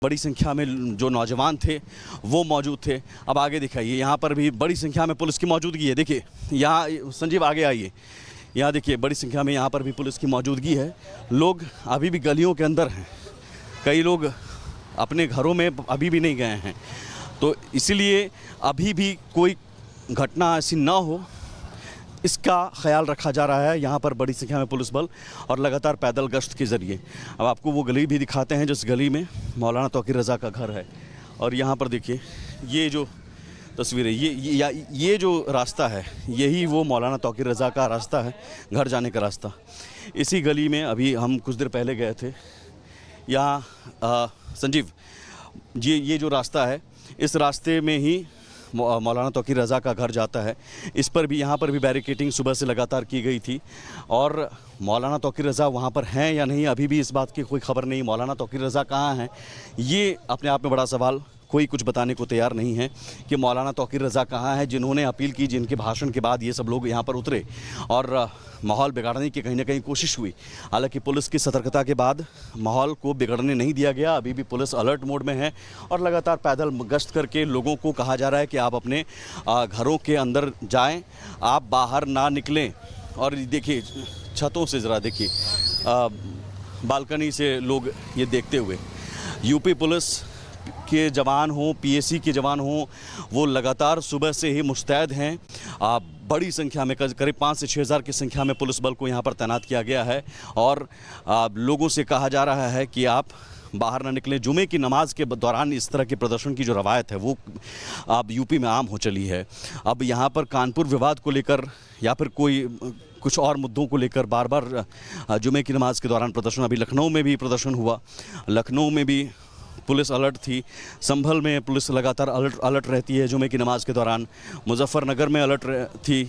बड़ी संख्या में जो नौजवान थे वो मौजूद थे। अब आगे दिखाइए, यहाँ पर भी बड़ी संख्या में पुलिस की मौजूदगी है। देखिए यहाँ संजीव आगे आइए, यहाँ देखिए बड़ी संख्या में यहाँ पर भी पुलिस की मौजूदगी है। लोग अभी भी गलियों के अंदर हैं, कई लोग अपने घरों में अभी भी नहीं गए हैं, तो इसीलिए अभी भी कोई घटना ऐसी ना हो इसका ख्याल रखा जा रहा है। यहाँ पर बड़ी संख्या में पुलिस बल और लगातार पैदल गश्त के ज़रिए। अब आपको वो गली भी दिखाते हैं जिस गली में मौलाना तौकीर रज़ा का घर है। और यहाँ पर देखिए ये जो तस्वीरें, ये जो रास्ता है यही वो मौलाना तौकीर रज़ा का रास्ता है, घर जाने का रास्ता। इसी गली में अभी हम कुछ देर पहले गए थे। यहाँ संजीव ये जो रास्ता है, इस रास्ते में ही मौलाना तौकीर रज़ा का घर जाता है। इस पर भी, यहाँ पर भी बैरिकेटिंग सुबह से लगातार की गई थी और मौलाना तौकीर रज़ा वहाँ पर हैं या नहीं अभी भी इस बात की कोई खबर नहीं। मौलाना तौकीर रज़ा कहाँ हैं ये अपने आप में बड़ा सवाल, कोई कुछ बताने को तैयार नहीं है कि मौलाना तौकीर रज़ा कहाँ हैं, जिन्होंने अपील की, जिनके भाषण के बाद ये सब लोग यहाँ पर उतरे और माहौल बिगाड़ने की कहीं ना कहीं कोशिश हुई। हालांकि पुलिस की सतर्कता के बाद माहौल को बिगड़ने नहीं दिया गया। अभी भी पुलिस अलर्ट मोड में है और लगातार पैदल गश्त करके लोगों को कहा जा रहा है कि आप अपने घरों के अंदर जाएं, आप बाहर ना निकलें। और देखिए छतों से ज़रा देखिए, बालकनी से लोग ये देखते हुए, यूपी पुलिस के जवान हों, पीएसी के जवान हों, वो लगातार सुबह से ही मुस्तैद हैं। बड़ी संख्या में, करीब 5 से 6 हज़ार की संख्या में पुलिस बल को यहाँ पर तैनात किया गया है और लोगों से कहा जा रहा है कि आप बाहर ना निकलें। जुमे की नमाज के दौरान इस तरह के प्रदर्शन की जो रवायत है वो अब यूपी में आम हो चली है। अब यहाँ पर कानपुर विवाद को लेकर या फिर कोई कुछ और मुद्दों को लेकर बार बार जुमे की नमाज के दौरान प्रदर्शन, अभी लखनऊ में भी प्रदर्शन हुआ, लखनऊ में भी पुलिस अलर्ट थी, संभल में पुलिस लगातार अलर्ट रहती है जुमे की नमाज के दौरान, मुजफ्फरनगर में अलर्ट थी।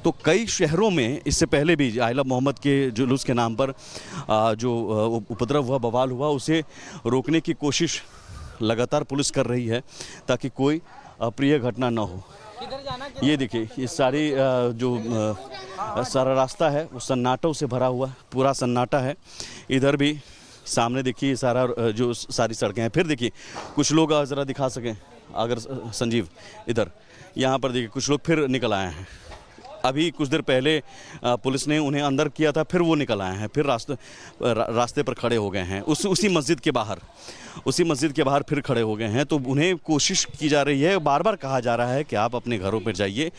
तो कई शहरों में इससे पहले भी आइला मोहम्मद के जुलूस के नाम पर जो उपद्रव हुआ, बवाल हुआ, उसे रोकने की कोशिश लगातार पुलिस कर रही है ताकि कोई अप्रिय घटना न हो। ये देखिए ये सारी जो सारा रास्ता है वो सन्नाटों से भरा हुआ, पूरा सन्नाटा है। इधर भी सामने देखिए सारा जो सारी सड़कें हैं। फिर देखिए कुछ लोग ज़रा दिखा सकें अगर संजीव, इधर यहाँ पर देखिए कुछ लोग फिर निकल आए हैं। अभी कुछ देर पहले पुलिस ने उन्हें अंदर किया था, फिर वो निकल आए हैं, फिर रास्ते पर खड़े हो गए हैं। उसी मस्जिद के बाहर फिर खड़े हो गए हैं। तो उन्हें कोशिश की जा रही है, बार बार कहा जा रहा है कि आप अपने घरों पर जाइए,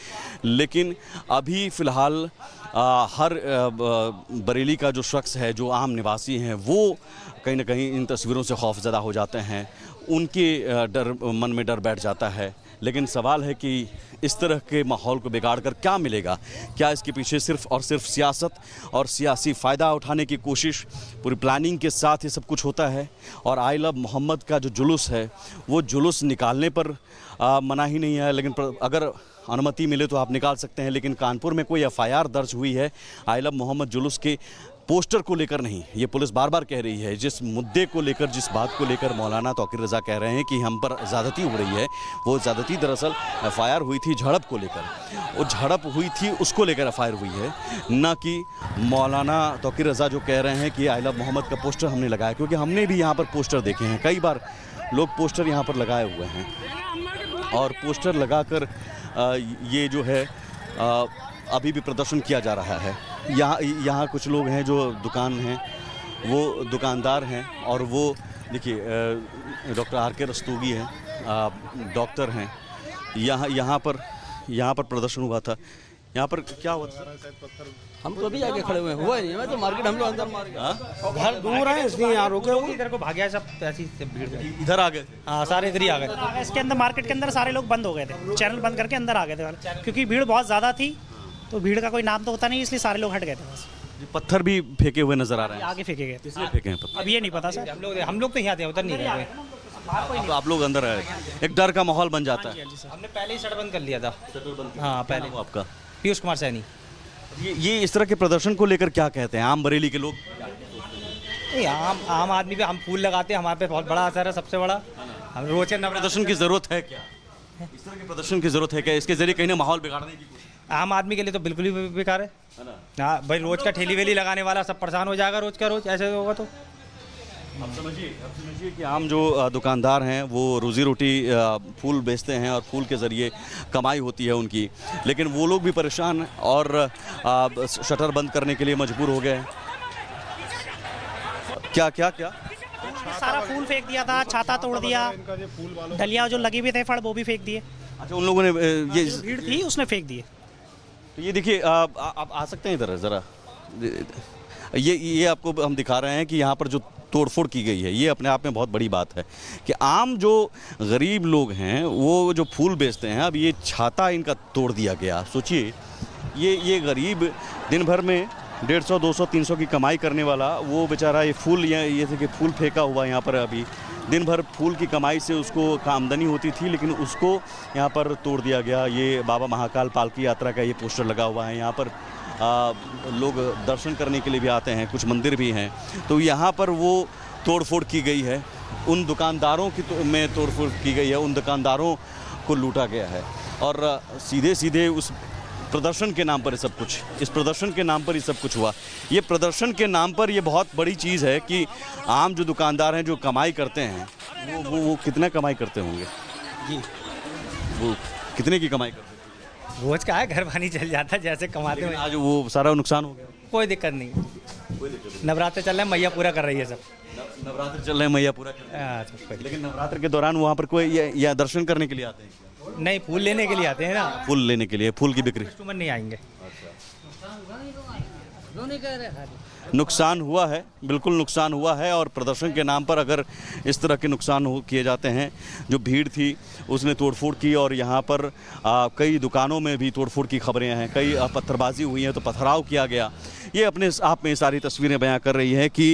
लेकिन अभी फ़िलहाल हर बरेली का जो शख्स है, जो आम निवासी हैं, वो कहीं ना कहीं इन तस्वीरों से खौफज़दा हो जाते हैं, उनके मन में डर बैठ जाता है। लेकिन सवाल है कि इस तरह के माहौल को बिगाड़ कर क्या मिलेगा? क्या इसके पीछे सिर्फ़ और सिर्फ सियासत और सियासी फ़ायदा उठाने की कोशिश, पूरी प्लानिंग के साथ ये सब कुछ होता है? और आई लव मोहम्मद का जो जुलूस है वो जुलूस निकालने पर मना ही नहीं है, लेकिन अगर अनुमति मिले तो आप निकाल सकते हैं। लेकिन कानपुर में कोई एफआईआर दर्ज हुई है आई लव मोहम्मद जुलूस के पोस्टर को लेकर नहीं। ये पुलिस बार बार कह रही है, जिस मुद्दे को लेकर, जिस बात को लेकर मौलाना तौकीर रज़ा कह रहे हैं कि हम पर ज़्यादती हो रही है, वो ज़्यादती दरअसल एफआईआर हुई थी झड़प को लेकर। वो झड़प हुई थी उसको लेकर एफआईआर हुई है, ना कि मौलाना तौकीर रज़ा जो कह रहे हैं कि आई लव मोहम्मद का पोस्टर हमने लगाया। क्योंकि हमने भी यहाँ पर पोस्टर देखे हैं, कई बार लोग पोस्टर यहाँ पर लगाए हुए हैं और पोस्टर लगाकर ये जो है अभी भी प्रदर्शन किया जा रहा है। यहाँ कुछ लोग हैं जो दुकान हैं, वो दुकानदार हैं और वो देखिए डॉक्टर आर.के. रस्तोगी हैं, डॉक्टर हैं। यहाँ पर प्रदर्शन हुआ था। यहाँ पर क्या हुआ था? हम तो अभी आगे खड़े हुए हैं, हुआ नहीं, मैं तो मार्केट, हम लोग अंदर मार्केट, घर दूर है इसलिए यहाँ रुके हुए। इधर को भाग गया सब, ऐसी भीड़ में इधर आ गए। हाँ, सारे इधर ही आ गए। इसके अंदर मार्केट के अंदर सारे लोग बंद हो गए थे, चैनल बंद करके अंदर आ गए थे, क्योंकि भीड़ बहुत ज़्यादा थी। तो भीड़ का कोई नाम तो होता नहीं, इसलिए सारे लोग हट गए थे। बस पत्थर भी फेंके हुए नजर आ रहे हैं, आगे फेंके गए थे। फेंके हैं पत्थर। अब ये नहीं पता सर, हम लोग तो यहाँ थे, उधर नहीं गए। तो आप लोग अंदर आए, एक डर का माहौल बन जाता है। हमने पहले ही शटर बंद कर लिया था। हाँ पहले। आपका पीयूष कुमार सैनी। ये इस तरह के प्रदर्शन को लेकर क्या कहते हैं आम बरेली के लोग? आम आदमी पे हम फूल लगाते हैं, हमारे पे बहुत बड़ा असर है, सबसे बड़ा। हम रोज प्रदर्शन की जरूरत है क्या? इस तरह के प्रदर्शन की जरूरत है क्या? इसके जरिए कहीं ना माहौल बिगाड़ने की कोशिश? आम आदमी के लिए तो बिल्कुल ही बेकार है ना। हाँ भाई, रोज का ठेली वेली लगाने वाला सब परेशान हो जाएगा, रोज का रोज ऐसे होगा तो। अब समझिए कि आम जो दुकानदार हैं वो रोज़ी रोटी फूल बेचते हैं और फूल के ज़रिए कमाई होती है उनकी, लेकिन वो लोग भी परेशान हैं और शटर बंद करने के लिए मजबूर हो गए हैं। क्या क्या क्या सारा फूल फेंक दिया था, छाता तोड़ दिया, डलिया जो लगी हुई थे फड़ वो भी फेंक दिए। अच्छा, उन लोगों ने ये जो भीड़ थी उसने फेंक दिए। तो ये देखिए, आप आ सकते हैं इधर ज़रा। ये आपको हम दिखा रहे हैं कि यहाँ पर जो तोड़फोड़ की गई है ये अपने आप में बहुत बड़ी बात है कि आम जो गरीब लोग हैं वो जो फूल बेचते हैं, अब ये छाता इनका तोड़ दिया गया। सोचिए, ये गरीब दिन भर में 150, 200, 300 की कमाई करने वाला वो बेचारा ये फूल, ये थे कि फूल फेंका हुआ यहाँ पर, अभी दिन भर फूल की कमाई से उसको आमदनी होती थी, लेकिन उसको यहाँ पर तोड़ दिया गया। ये बाबा महाकाल पालकी यात्रा का ये पोस्टर लगा हुआ है, यहाँ पर लोग दर्शन करने के लिए भी आते हैं, कुछ मंदिर भी हैं, तो यहाँ पर वो तोड़फोड़ की गई है। उन दुकानदारों की में तोड़फोड़ की गई है, उन दुकानदारों को लूटा गया है और सीधे सीधे उस प्रदर्शन के नाम पर सब कुछ, इस प्रदर्शन के नाम पर ही सब कुछ हुआ। ये प्रदर्शन के नाम पर ये बहुत बड़ी चीज़ है कि आम जो दुकानदार हैं जो कमाई करते हैं वो कितना कमाई करते होंगे जी, वो कितने की कमाई करते हैं? रोज का है, घर पानी चल जाता है जैसे कमाते लेकिन हुए। आज वो सारा नुकसान हो गया। कोई दिक्कत नहीं, नवरात्र चल रहे हैं, मैया पूरा कर रही है सब। नवरात्र चल रहे हैं, मैया पूरा कर रही है। लेकिन नवरात्र के दौरान वहाँ पर कोई या दर्शन करने के लिए आते हैं? नहीं, फूल लेने के लिए आते हैं ना, फूल लेने के लिए, फूल की बिक्री। कस्टमर नहीं आएंगे। नुकसान हुआ है, बिल्कुल नुकसान हुआ है और प्रदर्शन के नाम पर अगर इस तरह के नुकसान किए जाते हैं, जो भीड़ थी उसने तोड़फोड़ की और यहाँ पर कई दुकानों में भी तोड़फोड़ की खबरें हैं, कई पत्थरबाजी हुई है, तो पथराव किया गया। ये अपने आप में सारी तस्वीरें बयां कर रही है कि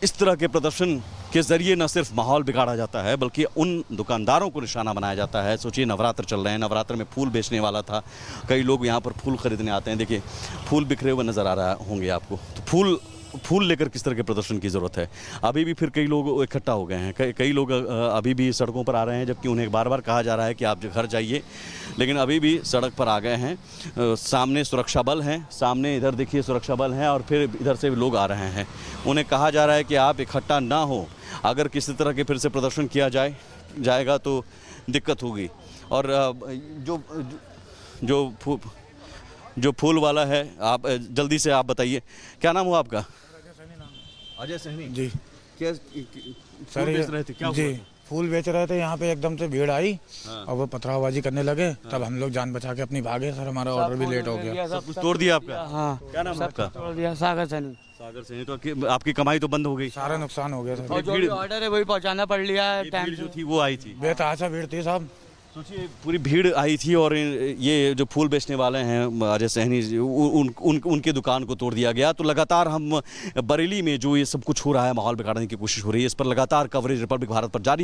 इस तरह के प्रदर्शन के ज़रिए न सिर्फ माहौल बिगाड़ा जाता है बल्कि उन दुकानदारों को निशाना बनाया जाता है। सोचिए, नवरात्र चल रहे हैं, नवरात्र में फूल बेचने वाला था, कई लोग यहाँ पर फूल खरीदने आते हैं। देखिए, फूल बिखरे हुए नज़र आ रहा होंगे आपको, तो फूल लेकर किस तरह के प्रदर्शन की ज़रूरत है। अभी भी फिर कई लोग इकट्ठा हो गए हैं, कई लोग अभी भी सड़कों पर आ रहे हैं, जबकि उन्हें बार बार कहा जा रहा है कि आप घर जाइए, लेकिन अभी भी सड़क पर आ गए हैं। सामने सुरक्षा बल हैं, सामने इधर देखिए सुरक्षा बल हैं और फिर इधर से भी लोग आ रहे हैं। उन्हें कहा जा रहा है कि आप इकट्ठा ना हो, अगर किसी तरह के फिर से प्रदर्शन किया जाएगा तो दिक्कत होगी। और जो फूल वाला है, आप जल्दी से आप बताइए, क्या नाम हुआ आपका? अजय सहनी जी क्या सर, बेच रहे थे? क्या जी हुआ? फूल बेच रहे थे, यहाँ पे एकदम से भीड़ आई और वो पथरावबाजी करने लगे। तब हम लोग जान बचा के अपनी भागे। सर, हमारा ऑर्डर भी लेट हो गया। सब कुछ तोड़ दिया आपका? हाँ, क्या नाम है आपका? तोड़ दिया। सागर सैनी। सागर सहनी। तो आपकी कमाई तो बंद हो गई, सारा नुकसान हो गया सर। और जो भी ऑर्डर है वही पहुंचाना पड़ लिया है ये टाइम भीड़ से। जो थी वो आई थी, बेतहाशा भीड़ थी साहब। सोचिए पूरी भीड़ आई थी और ये जो फूल बेचने वाले हैं अजय सहनी जी, उनके दुकान को तोड़ दिया गया। तो लगातार हम बरेली में जो ये सब कुछ हो रहा है, माहौल बिगाड़ने की कोशिश हो रही है, इस पर लगातार कवरेज रिपब्लिक भारत पर जारी है।